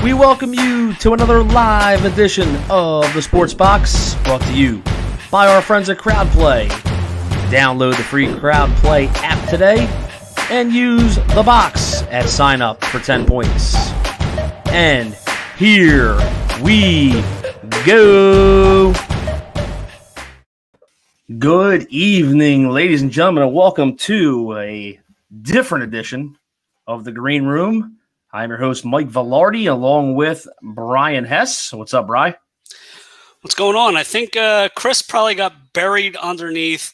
We welcome you to another live edition of the Sports Box, brought to you by our friends at CrowdPlay. Download the free CrowdPlay app today and use the box at sign up for 10 points. And here we go. Good evening, ladies and gentlemen, and welcome to a different edition of the Green Room. I'm your host, Mike Velarde, along with Brian Hess. What's up, Bri? What's going on? I think Chris probably got buried underneath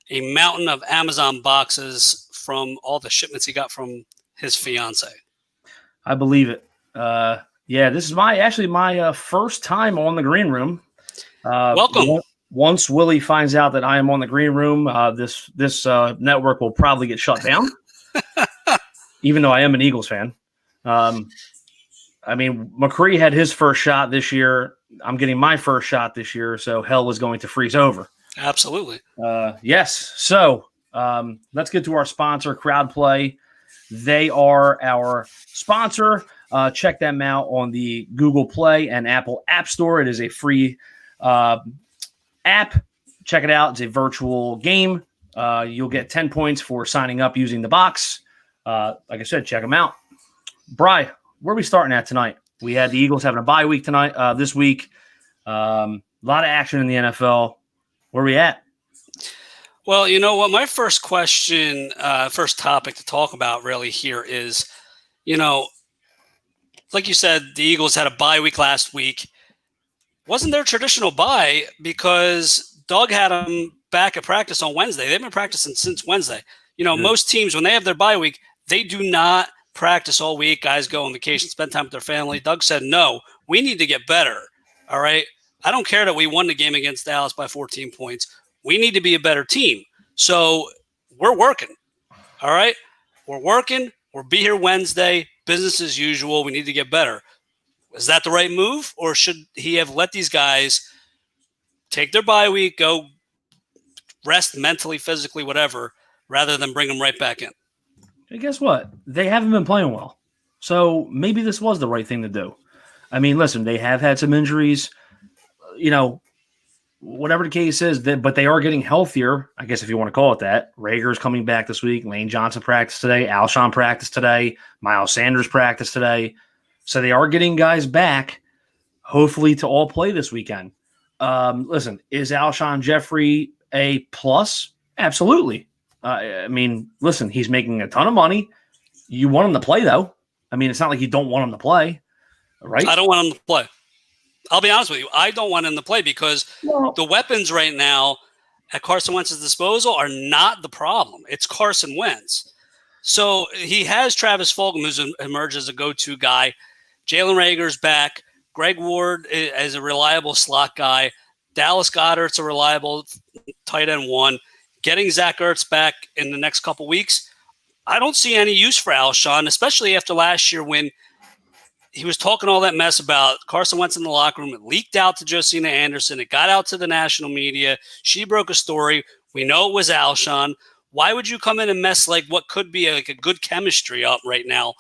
a mountain of Amazon boxes from all the shipments he got from his fiance. I believe it. Yeah, this is my first time on the Green Room. Welcome. Once Willie finds out that I am on the Green Room, this network will probably get shut down, even though I am an Eagles fan. McCree had his first shot this year. I'm getting my first shot this year, so hell is going to freeze over. Absolutely. Yes. So let's get to our sponsor, CrowdPlay. They are our sponsor. Check them out on the Google Play and Apple App Store. It is a free app. Check it out. It's a virtual game. You'll get 10 points for signing up using the box. Like I said, check them out. Bri, where are we starting at tonight? We had the Eagles having a bye week tonight, this week. A lot of action in the NFL. Where are we at? Well, you know what? My first question, first topic to talk about really here is, like you said, the Eagles had a bye week last week. Wasn't their traditional bye because Doug had them back at practice on Wednesday. They've been practicing since Wednesday. Most teams, when they have their bye week, they do not practice all week. Guys go on vacation, spend time with their family. Doug said, no, we need to get better. All right. I don't care that we won the game against Dallas by 14 points. We need to be a better team. So we're working. All right. We're working. We'll be here Wednesday. Business as usual. We need to get better. Is that the right move? Or should he have let these guys take their bye week, go rest mentally, physically, whatever, rather than bring them right back in? And guess what? They haven't been playing well. So maybe this was the right thing to do. I mean, listen, they have had some injuries, whatever the case is, but they are getting healthier, I guess if you want to call it that. Rager's coming back this week. Lane Johnson practiced today. Alshon practiced today. Miles Sanders practiced today. So they are getting guys back, hopefully, to all play this weekend. Listen, is Alshon Jeffrey a plus? Absolutely. Listen, he's making a ton of money. You want him to play, though. It's not like you don't want him to play, right? I don't want him to play. I'll be honest with you. I don't want him to play because the weapons right now at Carson Wentz's disposal are not the problem. It's Carson Wentz. So he has Travis Fulgham, who's emerged as a go-to guy. Jalen Reagor's back. Greg Ward is a reliable slot guy. Dallas Goedert's a reliable tight end one. Getting Zach Ertz back in the next couple weeks, I don't see any use for Alshon, especially after last year when he was talking all that mess about Carson Wentz in the locker room. It leaked out to Josina Anderson. It got out to the national media. She broke a story. We know it was Alshon. Why would you come in and mess like what could be like a good chemistry up right now?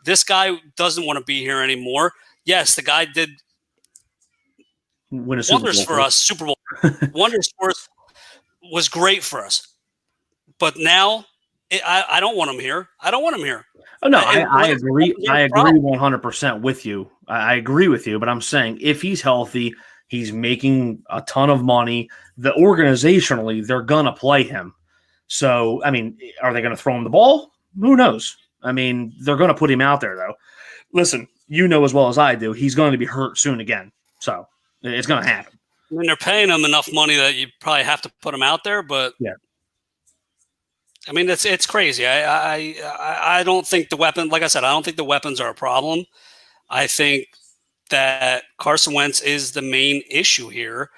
This guy doesn't want to be here anymore. Yes, the guy did Win a wonders for us, Super Bowl. Wonders for us, was great for us. But now I don't want him here. I don't want him here. Oh, no, I agree. I agree 100% with you. I agree with you, but I'm saying if he's healthy, he's making a ton of money. Organizationally, they're going to play him. So, I mean, are they going to throw him the ball? Who knows? I mean, they're going to put him out there, though. Listen, you know as well as I do, he's going to be hurt soon again. So, it's going to happen. I mean, they're paying him enough money that you probably have to put him out there, but yeah. I mean, it's crazy. I don't think the weapon, like I said, I don't think the weapons are a problem. I think that Carson Wentz is the main issue here.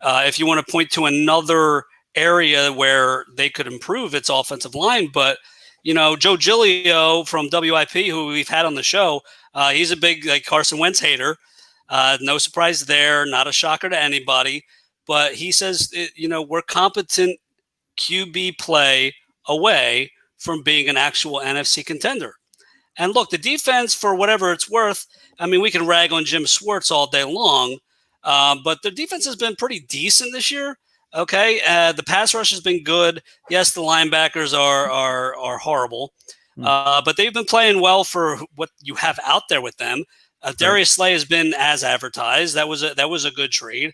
If you want to point to another area where they could improve, its offensive line. But, you know, Joe Giglio from WIP, who we've had on the show, he's a big Carson Wentz hater. No surprise there. Not a shocker to anybody. But he says, we're competent QB play away from being an actual NFC contender. And look, the defense, for whatever it's worth, I mean, we can rag on Jim Schwartz all day long, but the defense has been pretty decent this year. Okay, the pass rush has been good. Yes, the linebackers are horrible, but they've been playing well for what you have out there with them. Darius Slay has been as advertised. That was a good trade.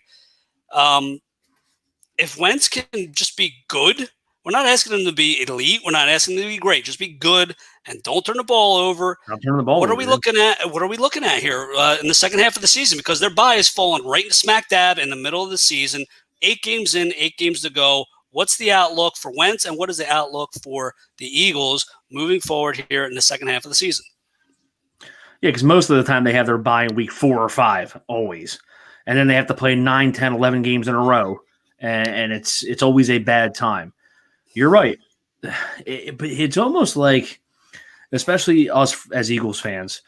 If Wentz can just be good, we're not asking him to be elite. We're not asking him to be great. Just be good and don't turn the ball over. Not turn the ball what over. Are we looking at? What are we looking at here in the second half of the season? Because their bye is falling right smack dab in the middle of the season. 8 games in, 8 games to go. What's the outlook for Wentz, and what is the outlook for the Eagles moving forward here in the second half of the season? Yeah, because most of the time they have their bye in week 4 or 5, always. And then they have to play 9, 10, 11 games in a row. And it's always a bad time. You're right. But it's almost like, especially us as Eagles fans,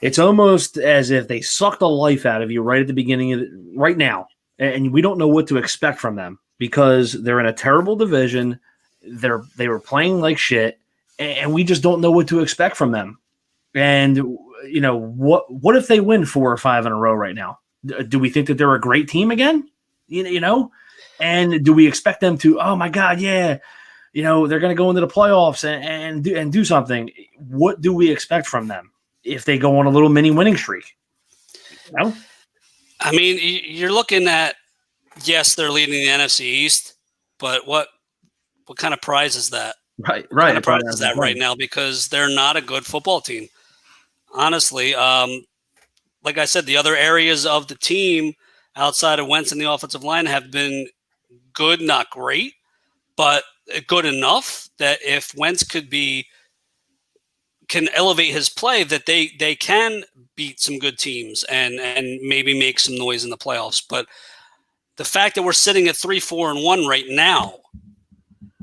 it's almost as if they suck the life out of you right at the beginning of right now. And we don't know what to expect from them because they're in a terrible division. They were playing like shit, and we just don't know what to expect from them. And what if they win 4 or 5 in a row right now? Do we think that they're a great team again? And do we expect them to? Oh my God, yeah, they're going to go into the playoffs and do something. What do we expect from them if they go on a little mini winning streak? I mean, you're looking at, yes, they're leading the NFC East, but what kind of prize is that? Right. What kind of prize is that right now? Because they're not a good football team. Honestly, like I said, the other areas of the team outside of Wentz and the offensive line have been good, not great, but good enough that if Wentz can elevate his play, that they can beat some good teams and maybe make some noise in the playoffs. But the fact that we're sitting at 3-4-1 right now,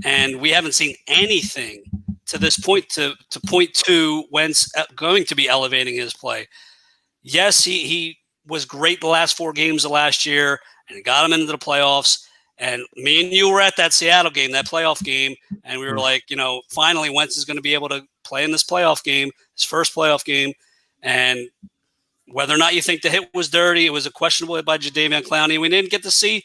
and we haven't seen anything to this point to point to Wentz going to be elevating his play. Yes, he was great the last 4 games of last year, and it got him into the playoffs. And me and you were at that Seattle game, that playoff game, and we were like, finally Wentz is going to be able to play in this playoff game, his first playoff game. And whether or not you think the hit was dirty, it was a questionable hit by Jadeveon Clowney. We didn't get to see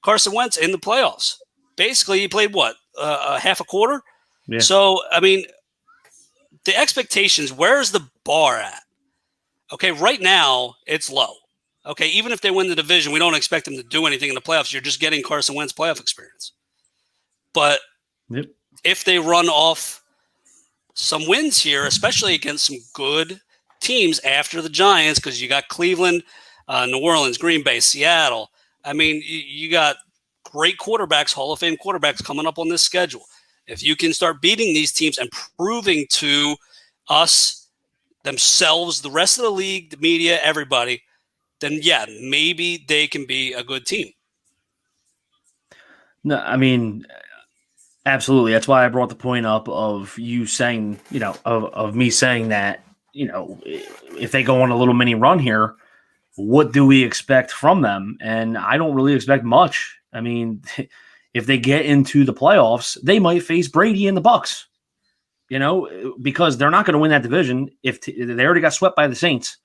Carson Wentz in the playoffs. Basically, he played half a quarter? Yeah. So, I mean, the expectations, where's the bar at? Okay, right now, it's low. Okay, even if they win the division, we don't expect them to do anything in the playoffs. You're just getting Carson Wentz playoff experience. But if they run off some wins here, especially against some good teams after the Giants, because you got Cleveland, New Orleans, Green Bay, Seattle. I mean, you got great quarterbacks, Hall of Fame quarterbacks coming up on this schedule. If you can start beating these teams and proving to us, themselves, the rest of the league, the media, everybody, then yeah, maybe they can be a good team. No, I mean, Absolutely. That's why I brought the point up of you saying, of me saying that, if they go on a little mini run here, what do we expect from them? And I don't really expect much. I mean, if they get into the playoffs, they might face Brady and the Bucks, because they're not going to win that division if they already got swept by the Saints.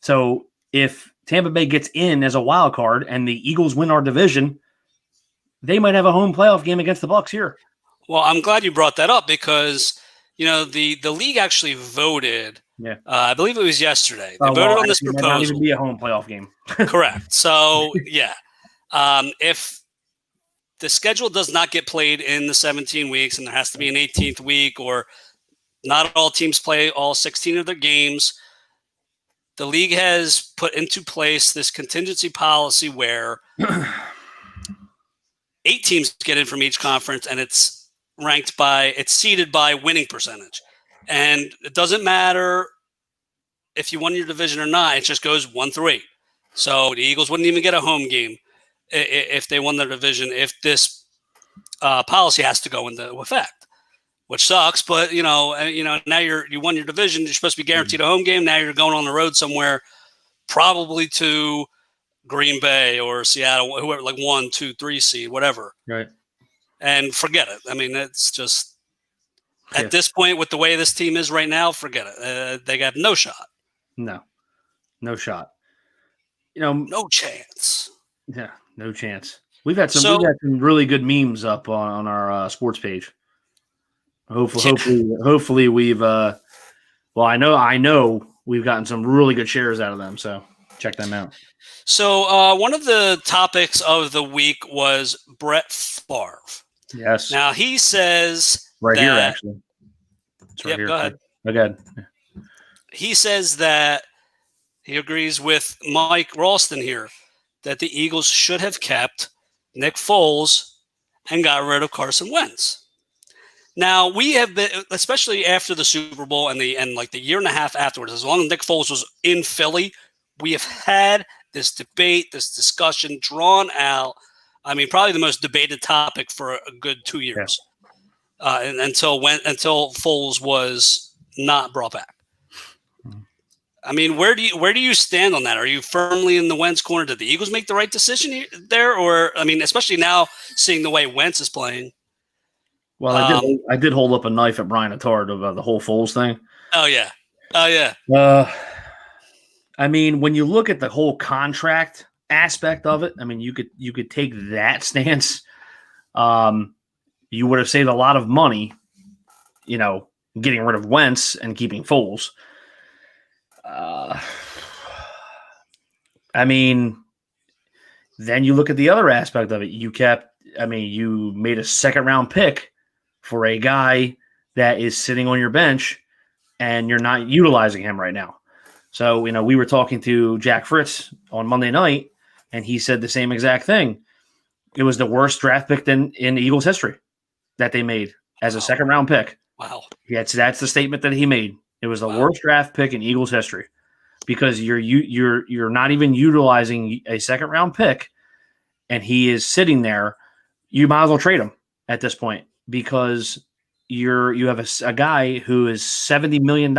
So if Tampa Bay gets in as a wild card and the Eagles win our division, they might have a home playoff game against the Bucks here. Well, I'm glad you brought that up because, the league actually voted. Yeah. I believe it was yesterday. They voted on this proposal. It might not even be a home playoff game. Correct. So, yeah. If the schedule does not get played in the 17 weeks and there has to be an 18th week, or not all teams play all 16 of their games, the league has put into place this contingency policy where 8 teams get in from each conference, and it's seeded by winning percentage. And it doesn't matter if you won your division or not. It just goes 1 through 8. So the Eagles wouldn't even get a home game if they won their division, if this policy has to go into effect, which sucks. But, now you won your division. You're supposed to be guaranteed a home game. Now you're going on the road somewhere, probably to Green Bay or Seattle, whoever, like 1, 2, 3 seed, whatever. Right. And forget it. I mean, it's just at this point with the way this team is right now, forget it. They got no shot. No shot. No chance. Yeah, no chance. We've had some really good memes up on our sports page. Hopefully we've I know we've gotten some really good shares out of them. So check them out. So one of the topics of the week was Brett Favre. Yes. Now he says here, actually. Yep, go ahead. Okay. He says that he agrees with Mike Ralston here that the Eagles should have kept Nick Foles and got rid of Carson Wentz. Now we have been, especially after the Super Bowl and like the year and a half afterwards, as long as Nick Foles was in Philly, we have had this debate, this discussion drawn out. I mean, probably the most debated topic for a good 2 years, until Foles was not brought back. I mean, where do you stand on that? Are you firmly in the Wentz corner? Did the Eagles make the right decision there, or I mean, especially now seeing the way Wentz is playing? Well, I did hold up a knife at Brian Attard about the whole Foles thing. Oh yeah. I mean, when you look at the whole contract aspect of it, I mean, you could take that stance. You would have saved a lot of money, getting rid of Wentz and keeping Foles. I mean, then you look at the other aspect of it. You made a second-round pick for a guy that is sitting on your bench, and you're not utilizing him right now. So, we were talking to Jack Fritz on Monday night, and he said the same exact thing. It was the worst draft pick in Eagles history that they made as a second-round pick. Wow. That's the statement that he made. It was the worst draft pick in Eagles history because you're not even utilizing a second-round pick, and he is sitting there. You might as well trade him at this point because you have a guy who is $70 million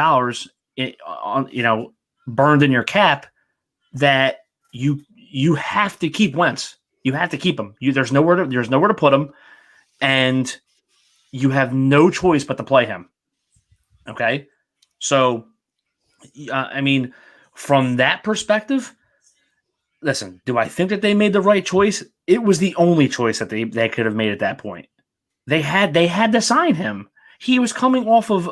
burned in your cap that you have to keep Wentz. You have to keep him. There's nowhere to put him, and you have no choice but to play him. Okay, so I mean, from that perspective, listen. Do I think that they made the right choice? It was the only choice that they could have made at that point. They had to sign him. He was coming off of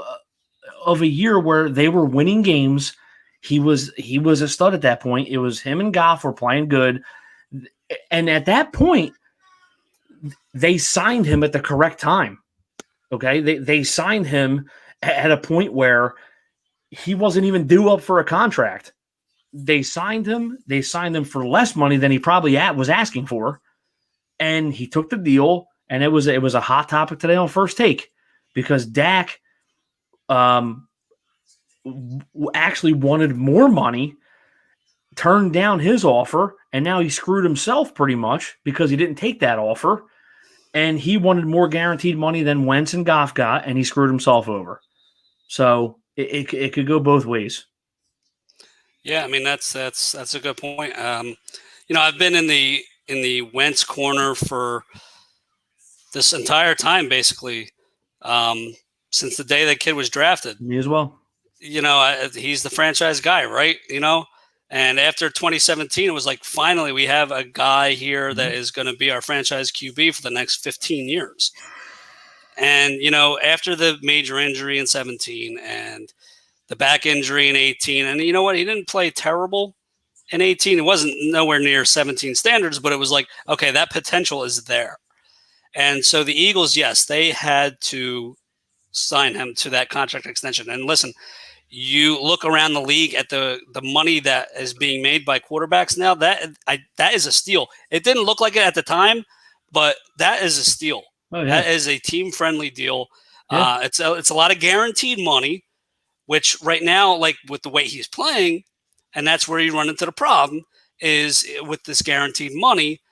a year where they were winning games. He was a stud at that point. It was him and Goff were playing good. And at that point, they signed him at the correct time. Okay? They signed him at a point where he wasn't even due up for a contract. They signed him. They signed him for less money than he probably was asking for. And he took the deal. And it was a hot topic today on First Take because Dak actually wanted more money, turned down his offer, and now he screwed himself pretty much because he didn't take that offer. and he wanted more guaranteed money than Wentz and Goff got, and he screwed himself over. So it could go both ways. Yeah, I mean that's a good point. I've been in the Wentz corner for this entire time, basically, since the day that kid was drafted. Me as well. He's the franchise guy, right? And after 2017, it was like, finally, we have a guy here that is going to be our franchise QB for the next 15 years. And, after the major injury in 17 and the back injury in 18, and you know what? He didn't play terrible in 18. It wasn't nowhere near 17 standards, but it was like, okay, that potential is there. And so the Eagles, yes, they had to sign him to that contract extension. And listen, you look around the league at the money that is being made by quarterbacks now, that is a steal. It didn't look like it at the time, but that is a steal. Oh, yeah. That is a team-friendly deal. Yeah. It's a lot of guaranteed money, which right now, like with the way he's playing, and that's where you run into the problem, is with this guaranteed money,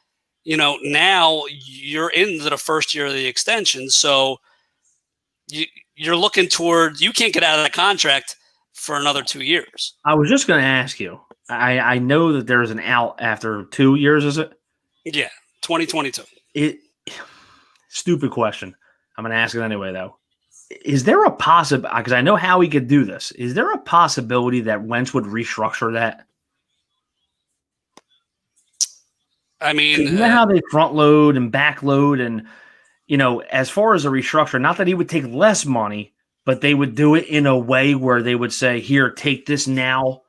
now you're into the first year of the extension. So you're looking toward, you can't get out of that contract for another 2 years. I was just going to ask you. I know that there's an out after 2 years, is it? Yeah, 2022. Stupid question. I'm going to ask it anyway, though. Is there a possibility, because I know how he could do this, is there a possibility that Wentz would restructure that? I mean, you know how they front load and back load, and as far as a restructure, not that he would take less money, but they would do it in a way where they would say, "Here, take this now,"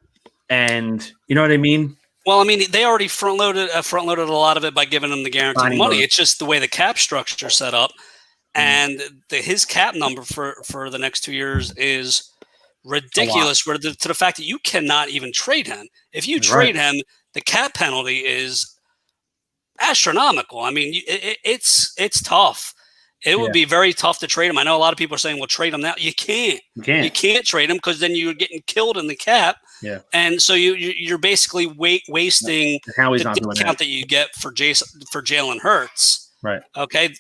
and you know what I mean. Well, I mean, they already front loaded a lot of it by giving him the guaranteed money. It's just the way the cap structure set up, and his cap number for the next 2 years is ridiculous. To the fact that you cannot even trade him. If you trade him, the cap penalty is astronomical. I mean, it's tough. It would be very tough to trade him. I know a lot of people are saying, well, trade him now. You can't. You can't trade him because then you're getting killed in the cap. Yeah. And so you're basically wasting the discount that you get for Jalen Hurts. Right. Okay.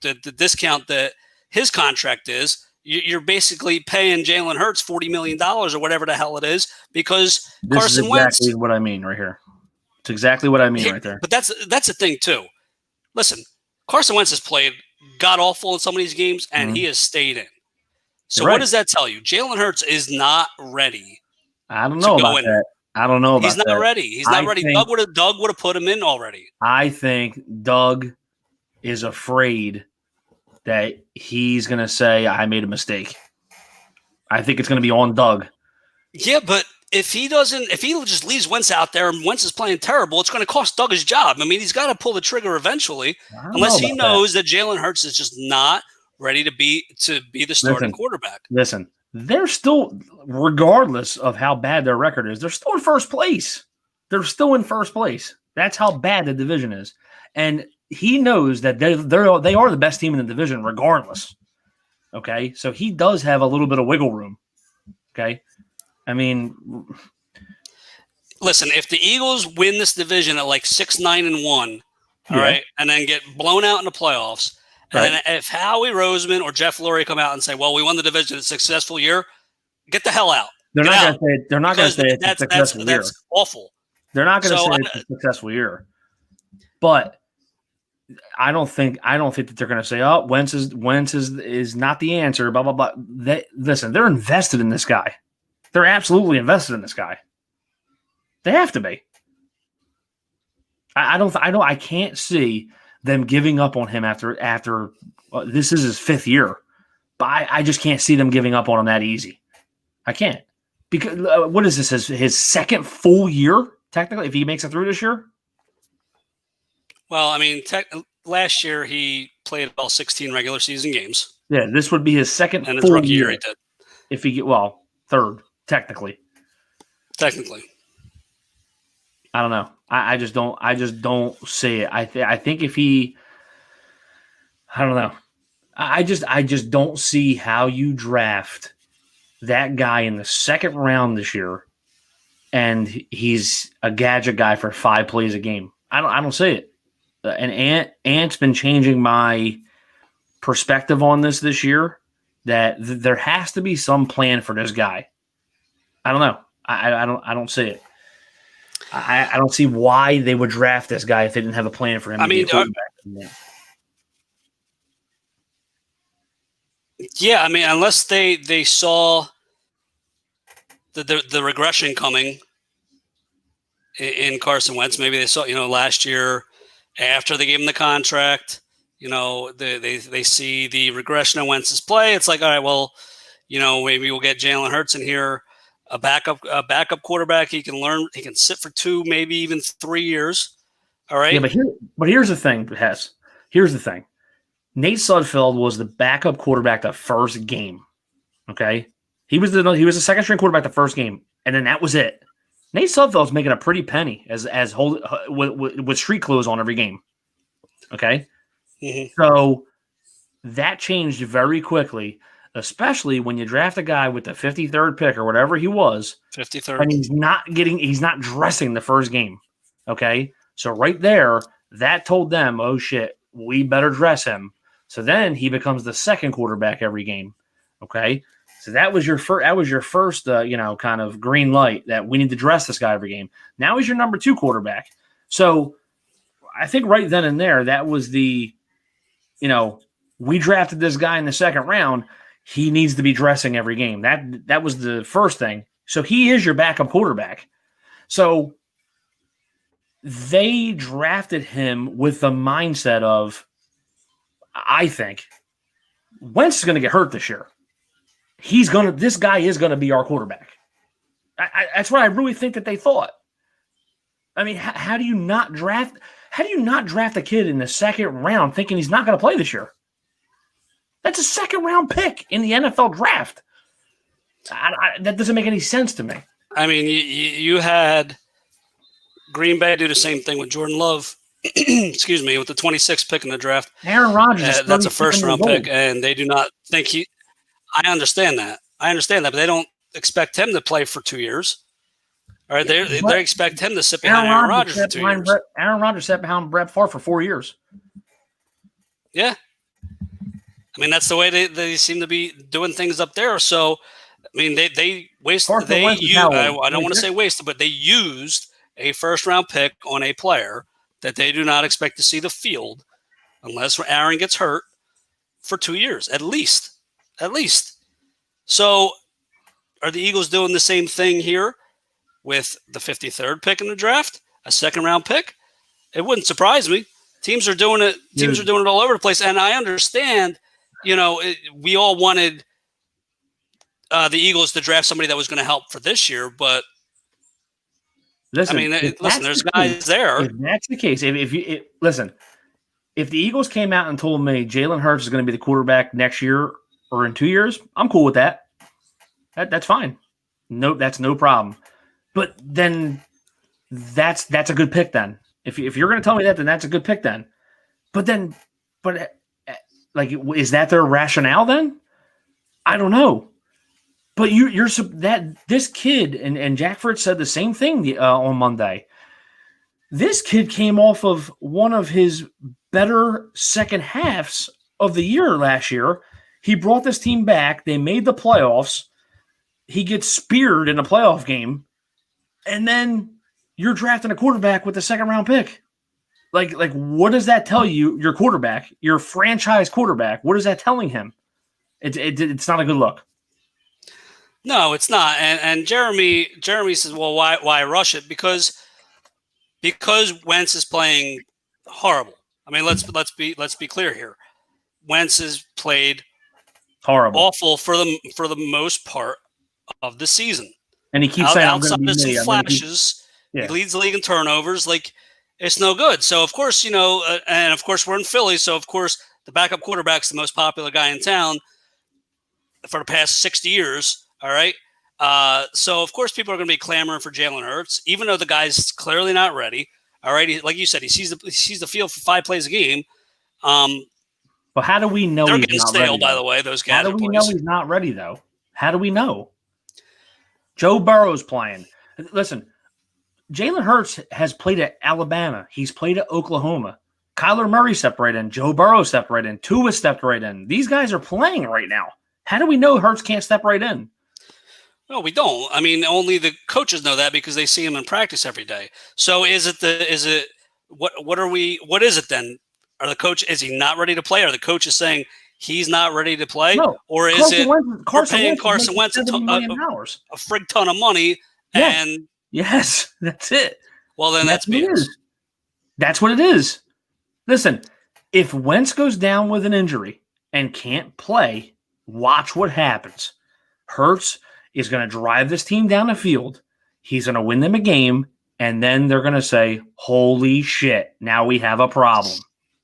The discount that his contract is, you're basically paying Jalen Hurts $40 million or whatever the hell it is because Carson Wentz. This is exactly what I mean right here. It's exactly what I mean right there. But that's the thing too. Listen, Carson Wentz has played god awful in some of these games, and he has stayed in. So what does that tell you? Jalen Hurts is not ready. I don't know about that. I don't know about that. He's not ready. He's not ready. Doug would have put him in already. I think Doug is afraid that he's going to say, I made a mistake. I think it's going to be on Doug. Yeah, but if he just leaves Wentz out there and Wentz is playing terrible, it's going to cost Doug his job. I mean, he's got to pull the trigger eventually, unless he knows that Jalen Hurts is just not ready to be the starting quarterback. Listen, they're still, regardless of how bad their record is, they're still in first place. They're still in first place. That's how bad the division is. And he knows that they are the best team in the division regardless. Okay? So he does have a little bit of wiggle room. Okay? I mean, listen, if the Eagles win this division at like 6-9-1, all right, and then get blown out in the playoffs, and then if Howie Roseman or Jeff Lurie come out and say, "Well, we won the division, it's a successful year," get the hell out. They're not going to say it's a successful year. That's awful. They're not going to say it's a successful year. But I don't think that they're going to say, "Oh, Wentz is not the answer." Blah blah blah. Listen, they're invested in this guy. They're absolutely invested in this guy. They have to be. I can't see them giving up on him after this is his 5th year. But I just can't see them giving up on him that easy. I can't. Because what is this, his 2nd full year, technically, if he makes it through this year? Well, I mean, last year he played all 16 regular season games. Yeah, this would be his 2nd and full his rookie year. He did. If he 3rd, technically. I don't know. I just don't see it. I think if he, I don't know. I just don't see how you draft that guy in the 2nd round this year, and he's a gadget guy for 5 plays a game. I don't see it. and Ant's been changing my perspective on this year. That there has to be some plan for this guy. I don't know. I don't see it. I don't see why they would draft this guy if they didn't have a plan for him. I mean, yeah, I mean, unless they saw the regression coming in Carson Wentz, maybe they saw, last year after they gave him the contract, they see the regression of Wentz's play. It's like, all right, well, maybe we'll get Jalen Hurts in here, a backup quarterback. He can sit for 2, maybe even 3 years. All right. Yeah, but here's the thing, Hess. Here's the thing. Nate Sudfeld was the backup quarterback the first game. Okay, he was the second string quarterback the first game, and then that was it. Nate Sudfeld's making a pretty penny with street clothes on every game. Okay, So that changed very quickly, especially when you draft a guy with the 53rd pick or whatever he was, 53rd, and he's not dressing the first game. Okay, so right there, that told them, oh shit, we better dress him. So then he becomes the second quarterback every game. Okay. So that was your first, kind of green light that we need to dress this guy every game. Now he's your number 2 quarterback. So I think right then and there, that was we drafted this guy in the second round. He needs to be dressing every game. That was the first thing. So he is your backup quarterback. So they drafted him with the mindset of, I think, Wentz is going to get hurt this year. This guy is going to be our quarterback. That's what I really think that they thought. I mean, how do you not draft a kid in the second round thinking he's not going to play this year? That's a second round pick in the NFL draft. That doesn't make any sense to me. I mean, you had Green Bay do the same thing with Jordan Love. Excuse me, with the 26th pick in the draft. Aaron Rodgers. That's a first-round pick, and they do not think he – I understand that, but they don't expect him to play for 2 years. All right, they expect him to sit behind Aaron Rodgers for 2 years. Aaron Rodgers sat behind Brett Favre for 4 years. Yeah. I mean, that's the way they seem to be doing things up there. So, I mean, they wasted – I don't want to say wasted, but they used a first-round pick on a player – that they do not expect to see the field unless Aaron gets hurt for 2 years, at least. So are the Eagles doing the same thing here with the 53rd pick in the draft, a second-round pick? It wouldn't surprise me. Teams are doing it. Teams are doing it all over the place. And I understand, we all wanted the Eagles to draft somebody that was going to help for this year, but listen, there's guys there. If that's the case, if the Eagles came out and told me Jalen Hurts is going to be the quarterback next year or in 2 years, I'm cool with that. That's fine. No, that's no problem. But then that's a good pick then. If you're going to tell me that, then that's a good pick then. But is that their rationale then? I don't know. But this kid, and Jack Fritz said the same thing on Monday. This kid came off of one of his better second halves of the year last year. He brought this team back. They made the playoffs. He gets speared in a playoff game. And then you're drafting a quarterback with a second-round pick. Like, what does that tell you, your quarterback, your franchise quarterback? What is that telling him? It's not a good look. No, it's not. And Jeremy says, well, why rush it? Because Wentz is playing horrible. I mean, let's be clear here. Wentz has played horrible, awful for the most part of the season. And he keeps saying, outside of some flashes, he leads the league in turnovers. Like, it's no good. So of course, and of course we're in Philly. So of course the backup quarterback's the most popular guy in town for the past 60 years. All right. So, of course, people are going to be clamoring for Jalen Hurts, even though the guy's clearly not ready. All right. Like you said, he sees the field for 5 plays a game. But how do we know they're he's getting not stale, ready? By the way, those guys. How do we know he's not ready, though? How do we know? Joe Burrow's playing. Listen, Jalen Hurts has played at Alabama. He's played at Oklahoma. Kyler Murray stepped right in. Joe Burrow stepped right in. Tua stepped right in. These guys are playing right now. How do we know Hurts can't step right in? No, we don't. I mean, only the coaches know that because they see him in practice every day. So is it what is it then? Is he not ready to play? Are the coaches saying he's not ready to play? No. Or is Carson paying Wentz Carson Wentz a frig ton of money? Yes. And yes, that's it. Well, then that's BS. That's what it is. Listen, if Wentz goes down with an injury and can't play, watch what happens. Hurts is going to drive this team down the field. He's going to win them a game, and then they're going to say, holy shit, now we have a problem.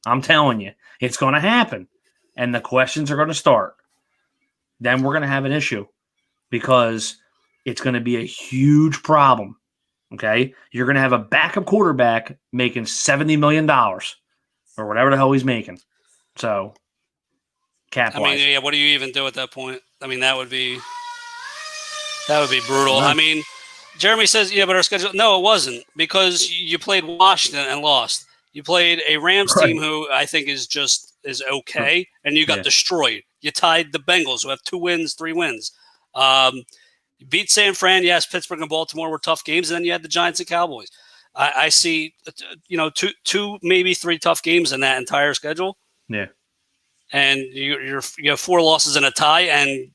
I'm telling you, it's going to happen. And the questions are going to start. Then we're going to have an issue because it's going to be a huge problem. Okay? You're going to have a backup quarterback making $70 million or whatever the hell he's making. So, cap-wise. I mean, yeah, what do you even do at that point? I mean, that would be brutal. I mean, Jeremy says, yeah, but our schedule. No, it wasn't because you played Washington and lost. You played a Rams team who I think is okay, and you got destroyed. You tied the Bengals, who have 2 wins, 3 wins. You beat San Fran. Yes, Pittsburgh and Baltimore were tough games, and then you had the Giants and Cowboys. I see, 2 maybe 3 tough games in that entire schedule. Yeah, and you have 4 losses and a tie, and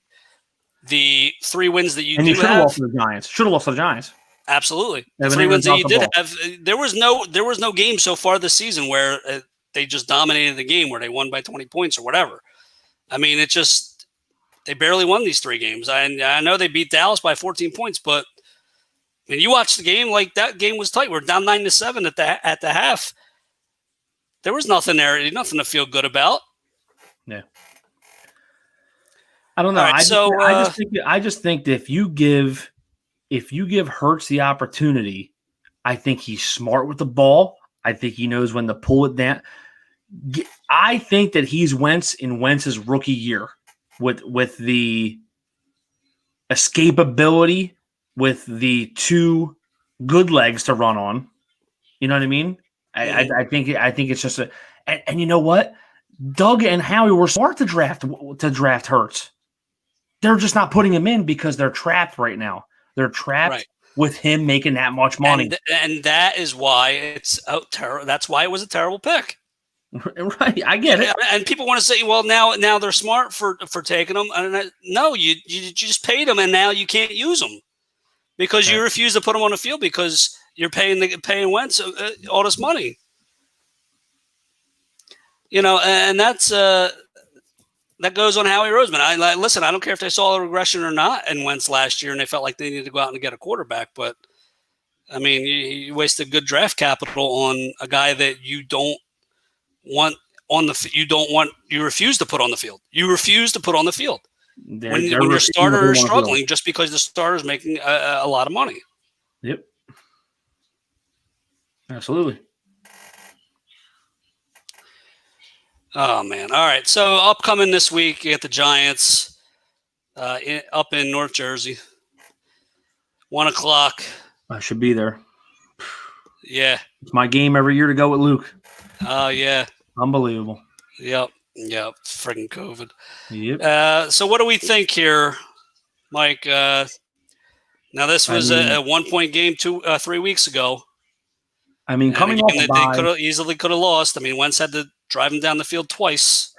the 3 wins that you should have lost to the Giants. Should have lost to the Giants. Absolutely, the 3 wins that you did have. There was no game so far this season where they just dominated the game, where they won by 20 points or whatever. I mean, they barely won these 3 games. I know they beat Dallas by 14 points, but when you watch the game, like that game was tight. We're down 9-7 at the half. There was nothing there, nothing to feel good about. Yeah. I don't know. Right, I just think that if you give Hurts the opportunity, I think he's smart with the ball. I think he knows when to pull it down. I think that he's Wentz in Wentz's rookie year with the escapability, with the 2 good legs to run on. You know what I mean? I think it's just and you know what? Doug and Howie were smart to draft Hurts. They're just not putting him in because they're trapped right now. They're trapped with him making that much money. And that is why it's that's why it was a terrible pick. Right, I get it. And people want to say, well, now they're smart for taking them. And no, you just paid them, and now you can't use them because you refuse to put them on the field because you're paying Wentz all this money. And that's that goes on Howie Roseman. Listen, I don't care if they saw a regression or not in Wentz last year and they felt like they needed to go out and get a quarterback. But, I mean, you wasted good draft capital on a guy that you don't want you refuse to put on the field. You refuse to put on the field. When your starter is struggling just because the starter is making a lot of money. Yep. Absolutely. Oh, man. All right. So upcoming this week, you get the Giants up in North Jersey. 1:00. I should be there. Yeah. It's my game every year to go with Luke. Oh, yeah. Unbelievable. Yep. Friggin' COVID. Yep. So what do we think here, Mike? Now, this was a 1-point game 3 weeks ago. I mean, coming off a bye, they easily could have lost. I mean, Wentz had to drive him down the field twice.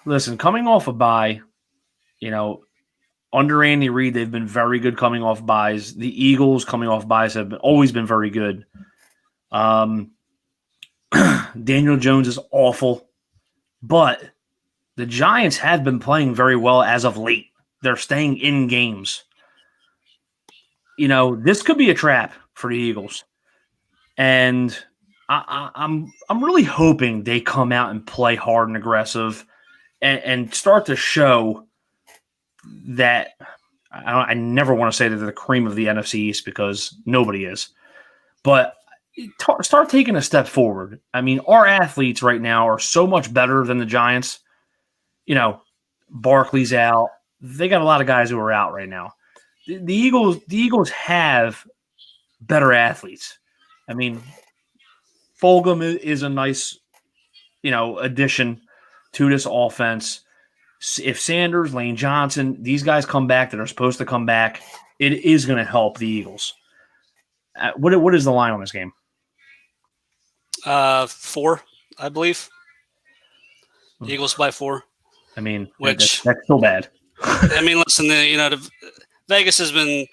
Listen, coming off a bye, under Andy Reid, they've been very good coming off byes. The Eagles coming off byes have always been very good. Daniel Jones is awful, but the Giants have been playing very well as of late. They're staying in games. This could be a trap for the Eagles. And I'm really hoping they come out and play hard and aggressive and start to show that I never want to say that they're the cream of the NFC East because nobody is. But start taking a step forward. I mean, our athletes right now are so much better than the Giants. Barkley's out. They got a lot of guys who are out right now. The Eagles have better athletes. I mean, Fulgham is a nice addition to this offense. If Sanders, Lane Johnson, these guys come back that are supposed to come back, it is going to help the Eagles. What is the line on this game? 4, I believe. The Eagles by 4. I mean, which that's still bad. I mean, listen, Vegas has been,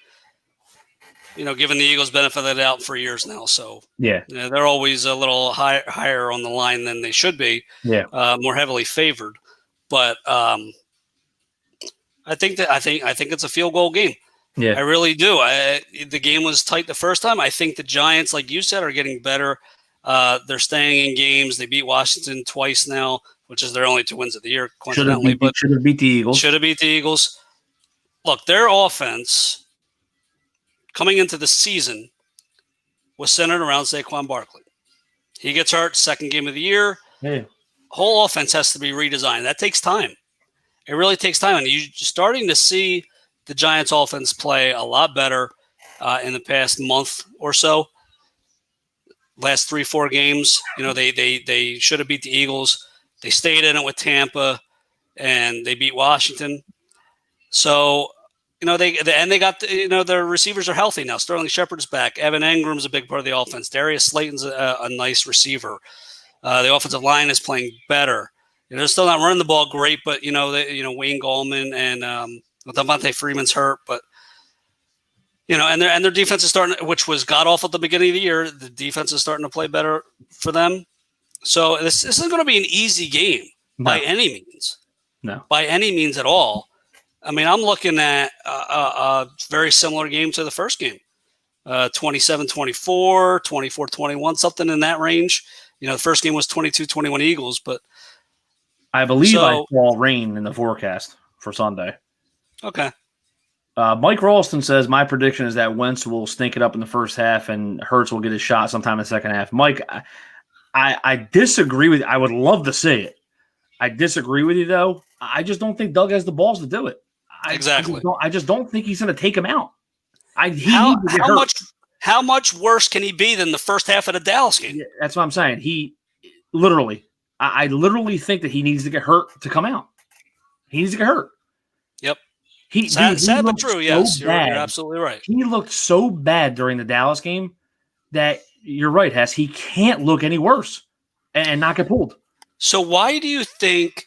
giving the Eagles benefit of the doubt for years now. So yeah, they're always a little higher on the line than they should be. Yeah, more heavily favored. But I think it's a field goal game. Yeah, I really do. The game was tight the first time. I think the Giants, like you said, are getting better. They're staying in games. They beat Washington twice now, which is their only 2 wins of the year, coincidentally. Should have beat the Eagles. Should have beat the Eagles. Look, their offense coming into the season was centered around Saquon Barkley. He gets hurt, second game of the year. Yeah. Whole offense has to be redesigned. That takes time. It really takes time. And you're starting to see the Giants offense play a lot better in the past month or so. Last 3-4 games, they should have beat the Eagles. They stayed in it with Tampa, and they beat Washington. So, they got their receivers are healthy now. Sterling Shepard's back. Evan Engram's a big part of the offense. Darius Slayton's a nice receiver. The offensive line is playing better. They're still not running the ball great, but Wayne Gallman and Devontae Freeman's hurt, but and their defense is starting, which was god awful at the beginning of the year. The defense is starting to play better for them. So this isn't going to be an easy game by any means. No, by any means at all. I mean, I'm looking at a very similar game to the first game, 27-24, 24-21, something in that range. The first game was 22-21 Eagles, but I believe I saw rain in the forecast for Sunday. Okay. Mike Ralston says, my prediction is that Wentz will stink it up in the first half and Hurts will get his shot sometime in the second half. Mike, I disagree with you. I would love to see it. I disagree with you, though. I just don't think Doug has the balls to do it. Exactly. I just don't think he's going to take him out. How much worse can he be than the first half of the Dallas game? Yeah, that's what I'm saying. He literally, I literally think that he needs to get hurt to come out. He needs to get hurt. Yep. Sad but true. Yes, you're absolutely right. He looked so bad during the Dallas game that you're right, Hess. He can't look any worse and not get pulled. So why do you think?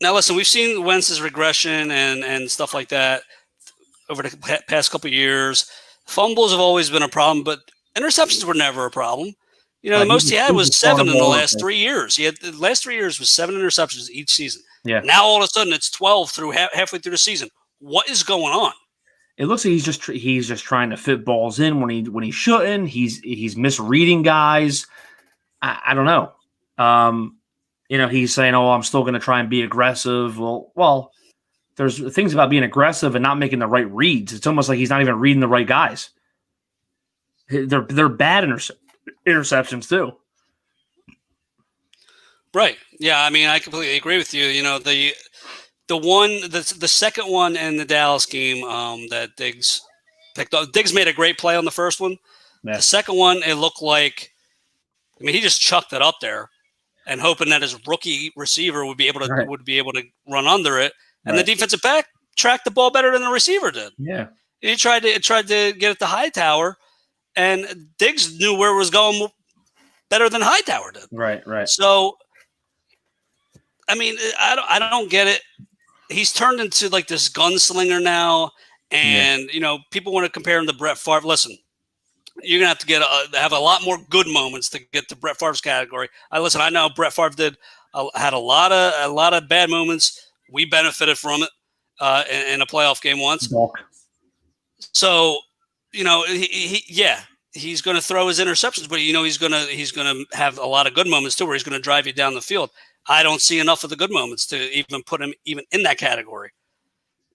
Now, listen, we've seen Wentz's regression and stuff like that over the past couple of years. Fumbles have always been a problem, but interceptions were never a problem. The most he had was 7 in the last 3 years. The last 3 years was 7 interceptions each season. Yeah. Now all of a sudden it's 12 through halfway through the season. What is going on? It looks like he's just trying to fit balls in when he shouldn't. He's misreading guys. I don't know. He's saying, "Oh, I'm still going to try and be aggressive." Well, there's things about being aggressive and not making the right reads. It's almost like he's not even reading the right guys. They're bad interceptions too. Right. Yeah. I mean, I completely agree with you. The second one in the Dallas game that Diggs picked up. Diggs made a great play on the first one. Yeah. The second one, it looked like, he just chucked it up there, and hoping that his rookie receiver would be able to run under it, and the defensive back tracked the ball better than the receiver did. Yeah, he tried to get it to Hightower, and Diggs knew where it was going better than Hightower did. Right. So, I don't get it. He's turned into like this gunslinger now, and people want to compare him to Brett Favre. Listen, you're gonna have to have a lot more good moments to get to Brett Favre's category. I know Brett Favre had a lot of bad moments. We benefited from it in a playoff game once. So, he's going to throw his interceptions, but he's going to have a lot of good moments too, where he's going to drive you down the field. I don't see enough of the good moments to even put him even in that category.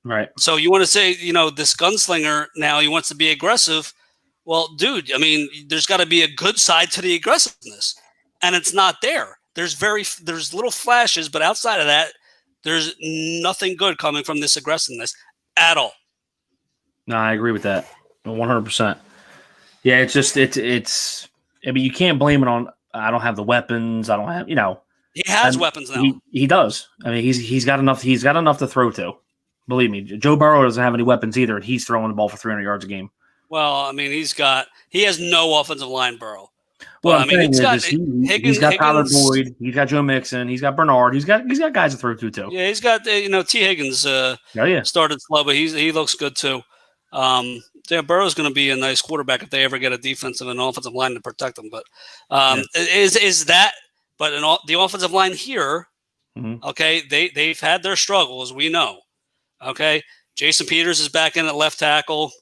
Right. So you want to say, this gunslinger now, he wants to be aggressive. Well, dude, there's got to be a good side to the aggressiveness, and it's not there. There's little flashes, but outside of that, there's nothing good coming from this aggressiveness at all. No, I agree with that 100%. Yeah, it's just it's. You can't blame it on. I don't have the weapons. I don't have. He has weapons now. He does. I mean, he's got enough. He's got enough to throw to. Believe me, Joe Burrow doesn't have any weapons either, and he's throwing the ball for 300 yards a game. Well, I mean, he has no offensive line, Burrow. Well, I mean, he's got Tyler Boyd, he's got Joe Mixon, he's got Bernard, he's got guys to throw to too. Yeah, he's got T. Higgins. Started slow, but he looks good too. Burrow's going to be a nice quarterback if they ever get a defensive and offensive line to protect them. But is that? But the offensive line here, okay, they've had their struggles. We know. Okay, Jason Peters is back in at left tackle.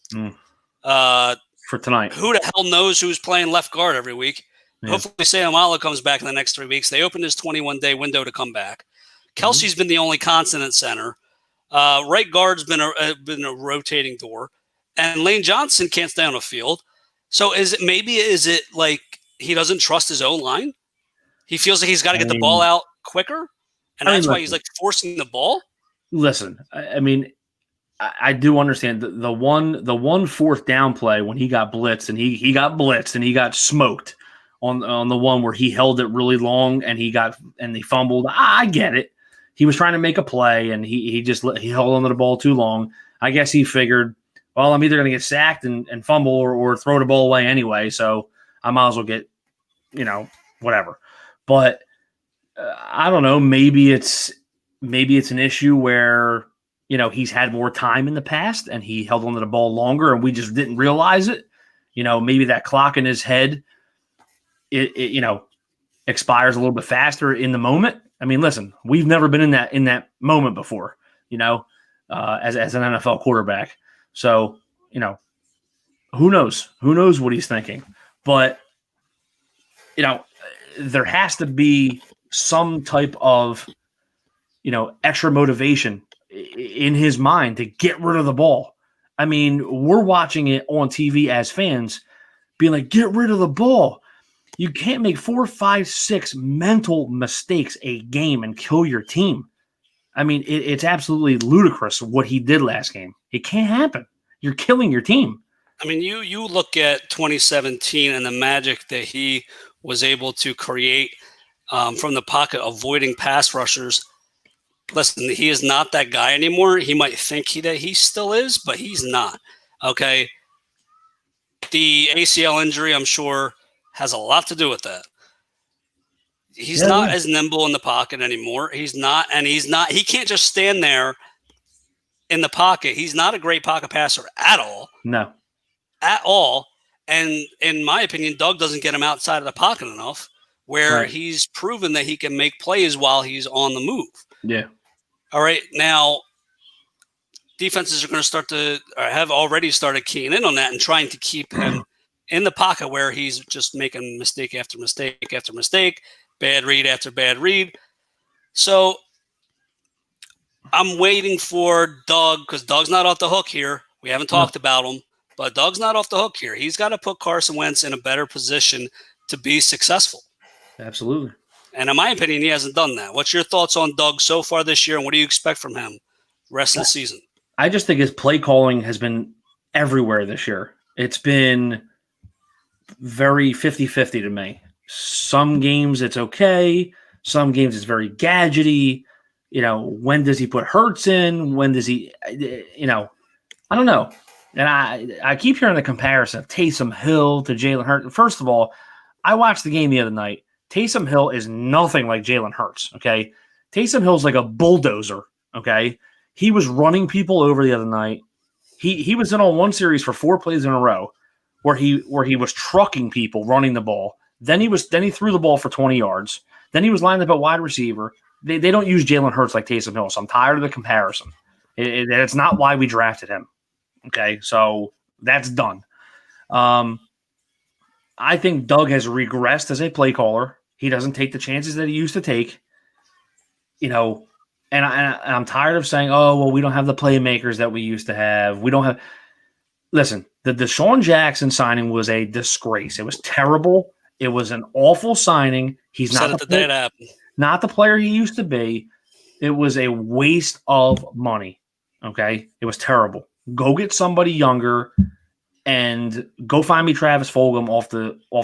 For tonight. Who the hell knows who's playing left guard every week? Yeah. Hopefully Sam Allen comes back in the next 3 weeks. They opened his 21-day window to come back. Kelsey's been the only constant at center. Right guard's been a rotating door. And Lane Johnson can't stay on the field. So is it like he doesn't trust his own line? He feels like he's got to get the ball out quicker? And that's why he's like forcing the ball? Listen, I mean, I do understand the one fourth down play when he got blitzed and he got blitzed and he got smoked on the one where he held it really long and he fumbled. I get it. He was trying to make a play and he held onto the ball too long. I guess he figured, well, I'm either going to get sacked and fumble or throw the ball away anyway, so I might as well get, whatever. But I don't know. Maybe it's an issue where he's had more time in the past and he held onto the ball longer and we just didn't realize it. Maybe that clock in his head, it expires a little bit faster in the moment. I mean, listen, we've never been in that moment before, as an NFL quarterback. So, who knows? Who knows what he's thinking? But, there has to be some type of, extra motivation in his mind to get rid of the ball. I mean, we're watching it on TV as fans being like, get rid of the ball. You can't make 4, 5, 6 mental mistakes a game and kill your team. I mean, it's absolutely ludicrous what he did last game. It can't happen. You're killing your team. I mean, you look at 2017 and the magic that he was able to create from the pocket, avoiding pass rushers. Listen, he is not that guy anymore. He might think that he still is, but he's not. Okay. The ACL injury, I'm sure, has a lot to do with that. He's not as nimble in the pocket anymore. He can't just stand there in the pocket. He's not a great pocket passer at all. No. At all. And in my opinion, Doug doesn't get him outside of the pocket enough where he's proven that he can make plays while he's on the move. Yeah. All right. Now, defenses are going to start to have already started keying in on that and trying to keep him in the pocket where he's just making mistake after mistake after mistake, bad read after bad read. So I'm waiting for Doug because Doug's not off the hook here. We haven't talked about him, but Doug's not off the hook here. He's got to put Carson Wentz in a better position to be successful. Absolutely. And in my opinion, he hasn't done that. What's your thoughts on Doug so far this year, and what do you expect from him rest of the season? I just think his play calling has been everywhere this year. It's been very 50-50 to me. Some games it's okay. Some games it's very gadgety. When does he put Hurts in? When does he, I don't know. And I keep hearing the comparison of Taysom Hill to Jalen Hurts. First of all, I watched the game the other night. Taysom Hill is nothing like Jalen Hurts, okay? Taysom Hill's like a bulldozer, okay? He was running people over the other night. He was in on one series for 4 plays in a row where he was trucking people running the ball. Then he threw the ball for 20 yards. Then he was lined up at wide receiver. They don't use Jalen Hurts like Taysom Hill, so I'm tired of the comparison. It's not why we drafted him, okay? So that's done. I think Doug has regressed as a play caller. He doesn't take the chances that he used to take, and I'm tired of saying, oh, well, we don't have the playmakers that we used to have. We don't have – listen, the Deshaun Jackson signing was a disgrace. It was terrible. It was an awful signing. He's not the player he used to be. It was a waste of money, okay? It was terrible. Go get somebody younger and go find me Travis Fulgham off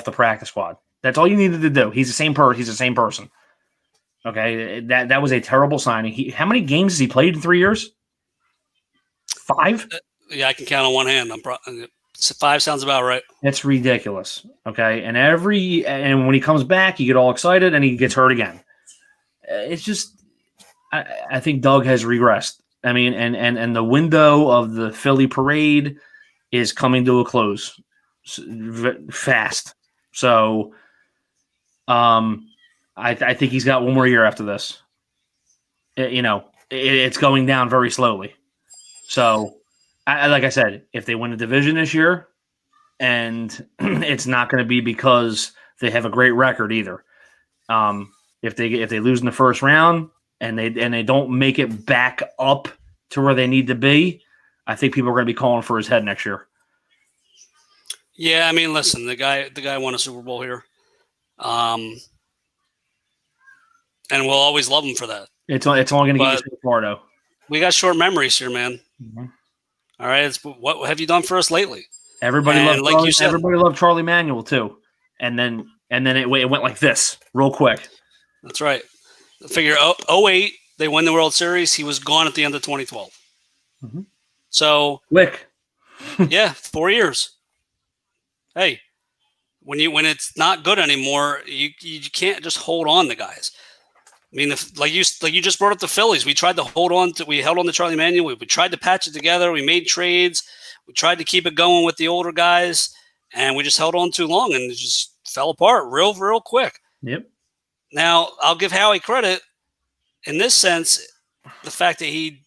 the practice squad. That's all you needed to do. He's the same person. Okay, that was a terrible signing. How many games has he played in 3 years? 5? Yeah, I can count on one hand. 5 sounds about right. It's ridiculous. Okay, and when he comes back, you get all excited, and he gets hurt again. It's just, I think Doug has regressed. I mean, and the window of the Philly parade is coming to a close fast. So, I think he's got one more year after this. It's going down very slowly. So, like I said, if they win the division this year, and it's not going to be because they have a great record either. If they lose in the first round and they don't make it back up to where they need to be, I think people are going to be calling for his head next year. Yeah, I mean, listen, the guy won a Super Bowl here. And we'll always love him for that. It's only going to get you so far, though. We got short memories here, man. Mm-hmm. All right, what have you done for us lately? Everybody loved Charlie Manuel too, and then it went like this real quick. That's right. Figure 08, they win the World Series. He was gone at the end of 2012. Mm-hmm. So quick, yeah, 4 years. Hey, when it's not good anymore, you can't just hold on to guys. I mean, like you just brought up the Phillies. We tried to we held on to Charlie Manuel. We tried to patch it together. We made trades. We tried to keep it going with the older guys, and we just held on too long, and it just fell apart real quick. Yep. Now, I'll give Howie credit in this sense, the fact that he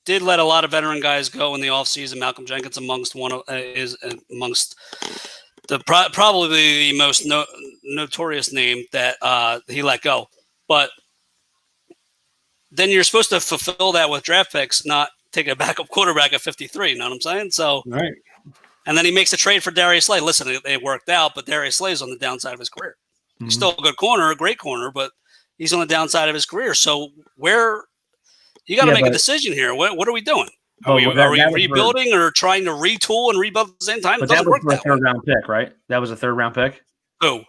did let a lot of veteran guys go in the offseason. Malcolm Jenkins amongst the probably the most notorious name that he let go. But then you're supposed to fulfill that with draft picks, not take a backup quarterback at 53. You know what I'm saying? So, right. And then he makes a trade for Darius Slay. Listen, it worked out, but Darius Slay is on the downside of his career. Mm-hmm. He's still a good corner, a great corner, but he's on the downside of his career. So you got to make a decision here. What are we doing? Are we rebuilding or trying to retool and rebuild at the same time? But that was a third-round pick, right? That was a third-round pick? Who?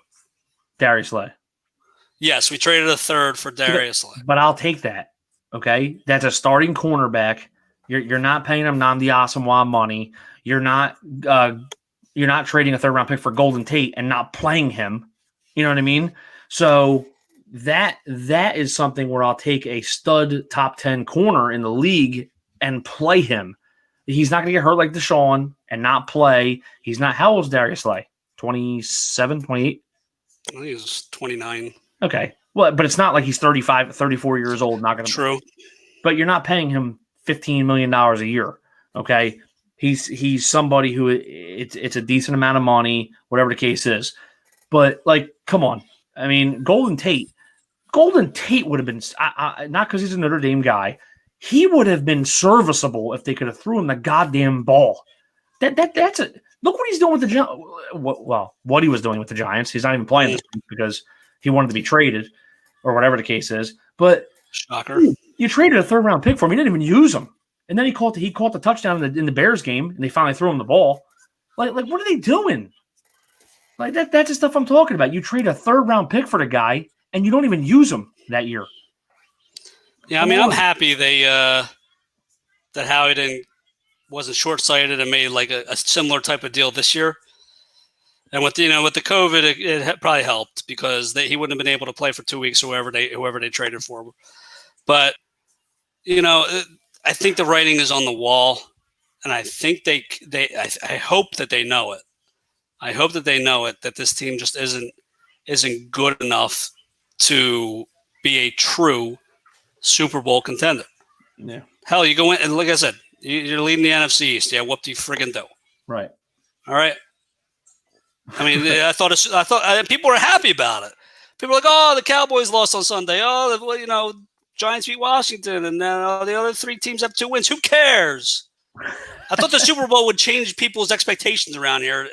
Darius Slay. Yes, we traded a third for Darius Slay. But I'll take that, okay? That's a starting cornerback. You're not paying him Nnamdi Asomugha money. You're not trading a third-round pick for Golden Tate and not playing him. You know what I mean? So that is something where I'll take a stud top 10 corner in the league and play him. He's not going to get hurt like Deshaun and not play. He's not. How old is Darius Slay? 27, 28? I think he's 29. Okay. Well, but it's not like he's 35, 34 years old. Not going to. True. But you're not paying him $15 million a year. Okay. He's somebody who it's a decent amount of money, whatever the case is. But like, come on. I mean, Golden Tate would have been not because he's a Notre Dame guy. He would have been serviceable if they could have threw him the goddamn ball. That's a look what he's doing with the Giants. Well, what he was doing with the Giants. He's not even playing this week because he wanted to be traded or whatever the case is. But shocker, you traded a third-round pick for him. You didn't even use him, and then he caught the touchdown in the Bears game, and they finally threw him the ball. Like what are they doing? Like that's the stuff I'm talking about. You trade a third-round pick for the guy, and you don't even use him that year. Yeah, I mean, I'm happy that Howie wasn't short-sighted and made like a similar type of deal this year. And with the COVID, it probably helped because he wouldn't have been able to play for 2 weeks, whoever they traded for. But I think the writing is on the wall, and I think I hope that they know it. I hope that they know it, that this team just isn't good enough to be a true Super Bowl contender. Yeah. Hell, you go in, and like I said, you're leading the NFC East. Yeah, what do you friggin' do? Right. All right. I mean, I thought people were happy about it. People were like, "Oh, the Cowboys lost on Sunday. Oh, Giants beat Washington, and then the other three teams have 2 wins. Who cares?" I thought the Super Bowl would change people's expectations around here.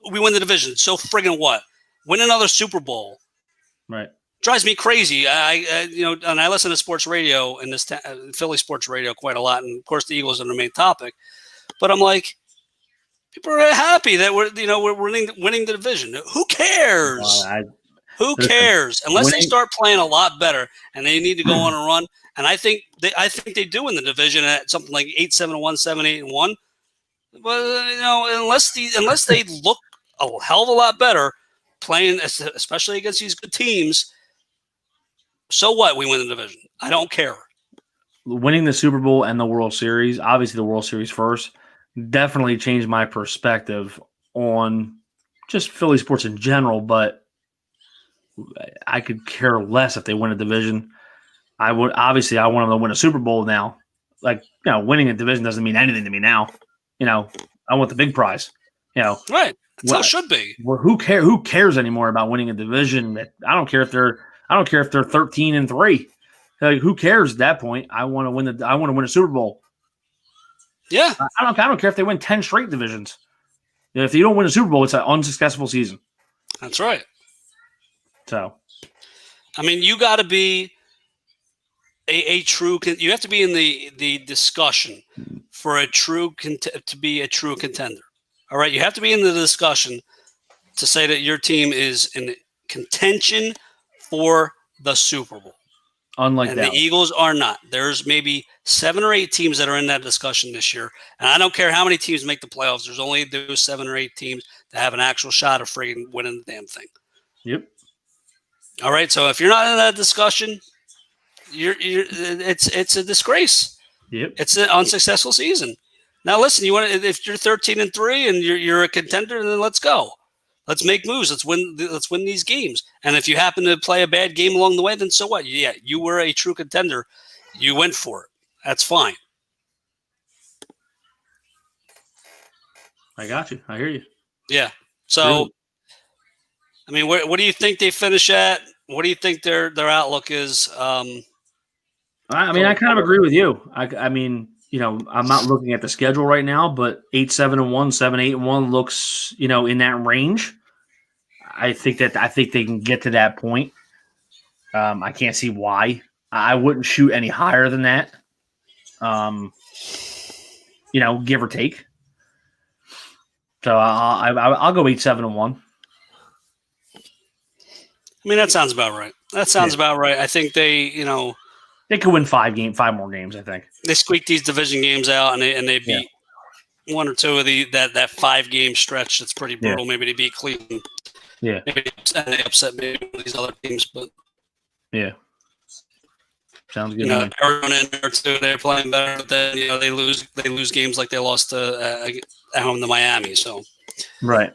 We win the division. So friggin' what? Win another Super Bowl. Right. Drives me crazy. And I listen to sports radio and this Philly sports radio quite a lot, and of course the Eagles are the main topic. But I'm like, people are happy that we're winning the division. Who cares? Who Listen, cares? Unless they winning- start playing a lot better and they need to go on a run. And I think they do in the division at something like 8-7-1, 7-8-1. But unless they look a hell of a lot better playing, especially against these good teams. So what? We win the division. I don't care. Winning the Super Bowl and the World Series, obviously the World Series first, definitely changed my perspective on just Philly sports in general, but I could care less if they win a division. I want them to win a Super Bowl now. Winning a division doesn't mean anything to me now. I want the big prize. Right. That's how it should be. Well, who cares anymore about winning a division? I don't care if they're 13-3. Who cares at that point? I want to win a Super Bowl. Yeah. I don't care if they win 10 straight divisions. If you don't win a Super Bowl, it's an unsuccessful season. That's right. So, I mean, you got to be a true. You have to be in the discussion for to be a true contender. All right, you have to be in the discussion to say that your team is in contention for the Super Bowl. unlike and that, the Eagles are not. There's maybe 7 or 8 teams that are in that discussion this year, and I don't care how many teams make the playoffs. There's only those 7 or 8 teams that have an actual shot of friggin' winning the damn thing. Yep. All right, so if you're not in that discussion, it's a disgrace. Yep. It's an unsuccessful season. Now listen, if you're 13-3 and you're a contender, then let's go. Let's make moves. Let's win these games. And if you happen to play a bad game along the way, then so what? Yeah, you were a true contender. You went for it. That's fine. I got you. I hear you. Yeah. So, Really? I mean, what do you think they finish at? What do you think their outlook is? I kind of agree with you. I mean, I'm not looking at the schedule right now, but 8-7-1, 7-8-1 looks, in that range. I think they can get to that point. I can't see why. I wouldn't shoot any higher than that. Give or take. So I'll go 8-7-1. I mean, that sounds about right. About right. I think they could win 5 more games. I think they squeak these division games out, and they beat 1 or 2 of that 5-game stretch. That's pretty brutal. Yeah. Maybe they beat Cleveland. Yeah. Maybe they upset maybe one of these other teams, but yeah, sounds good. Arizona in there too. They're playing better, but then they lose games like they lost at home to Miami. So right,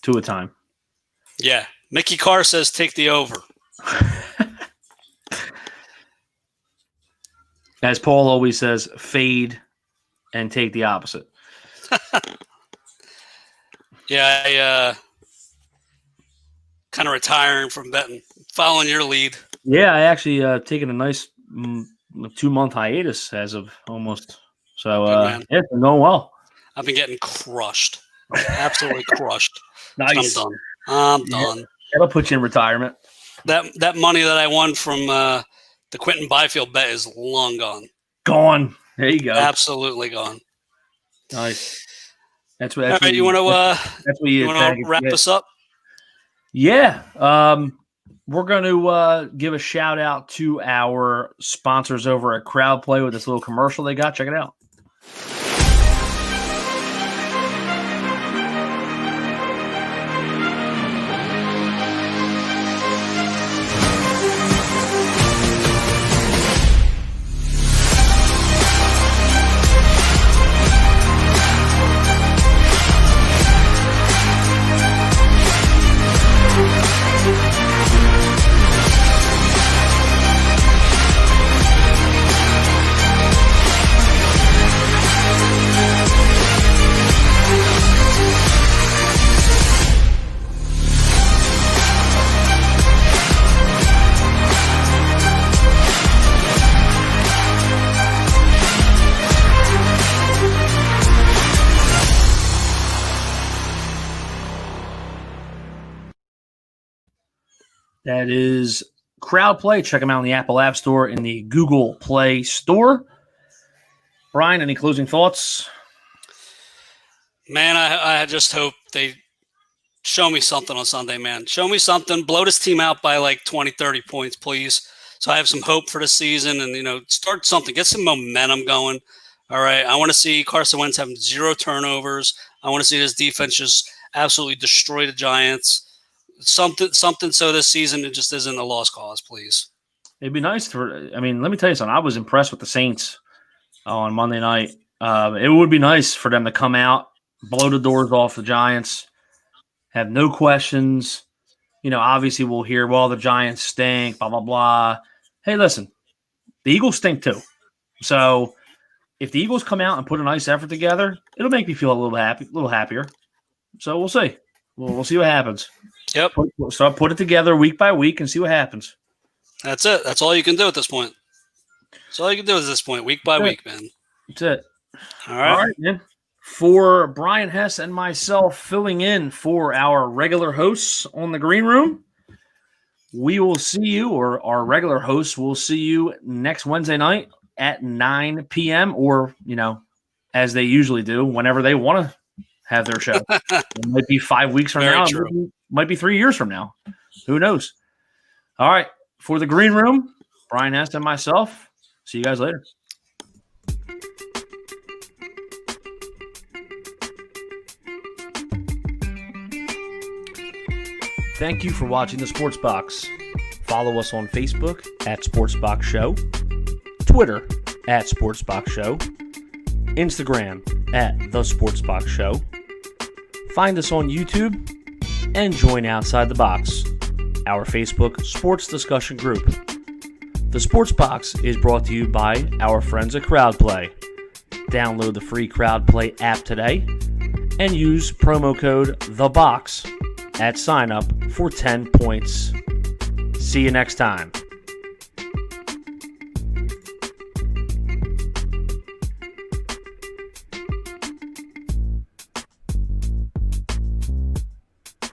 2 a time. Yeah, Mickey Carr says take the over. As Paul always says, fade and take the opposite. Yeah, I kind of retiring from betting, following your lead. Yeah, I actually taken a nice 2-month hiatus as of almost. So it's been going well. I've been getting crushed, absolutely crushed. Nice. I'm done. That'll put you in retirement. That money that I won from the Quentin Byfield bet is long gone. Gone. There you go. Absolutely gone. Nice. That's what. All right, you want to wrap us up? Yeah. We're going to give a shout out to our sponsors over at Crowd Play with this little commercial they got. Check it out. That is Crowd Play. Check them out in the Apple App Store and the Google Play Store. Brian, any closing thoughts? Man, I just hope they show me something on Sunday, man. Show me something. Blow this team out by like 20, 30 points, please. So I have some hope for the season and, start something. Get some momentum going. All right. I want to see Carson Wentz having 0 turnovers. I want to see this defense just absolutely destroy the Giants. Something so this season it just isn't a lost cause, please. It'd be nice let me tell you something. I was impressed with the Saints on Monday night. It would be nice for them to come out, blow the doors off the Giants, have no questions. Obviously we'll hear, well, the Giants stink, blah, blah, blah. Hey, listen, the Eagles stink too. So if the Eagles come out and put a nice effort together, it'll make me feel a little happier. So we'll see. We'll see what happens. Yep. Put it together week by week and see what happens. That's it. That's all you can do at this point. That's all you can do at this point, week by week, man. That's it. All right, man. For Brian Hess and myself filling in for our regular hosts on the Green Room, we will see you, or our regular hosts will see you next Wednesday night at 9 p.m. or, as they usually do, whenever they want to have their show. It might be 5 weeks from Very now. true. Might be 3 years from now. Who knows? All right. For the Green Room, Brian Hess and myself, see you guys later. Thank you for watching the Sports Box. Follow us on Facebook at Sports Box Show, Twitter at Sports Box Show, Instagram at The Sports Box Show. Find us on YouTube and join Outside the Box, our Facebook sports discussion group. The Sports Box is brought to you by our friends at CrowdPlay. Download the free CrowdPlay app today and use promo code THEBOX at sign up for 10 points. See you next time.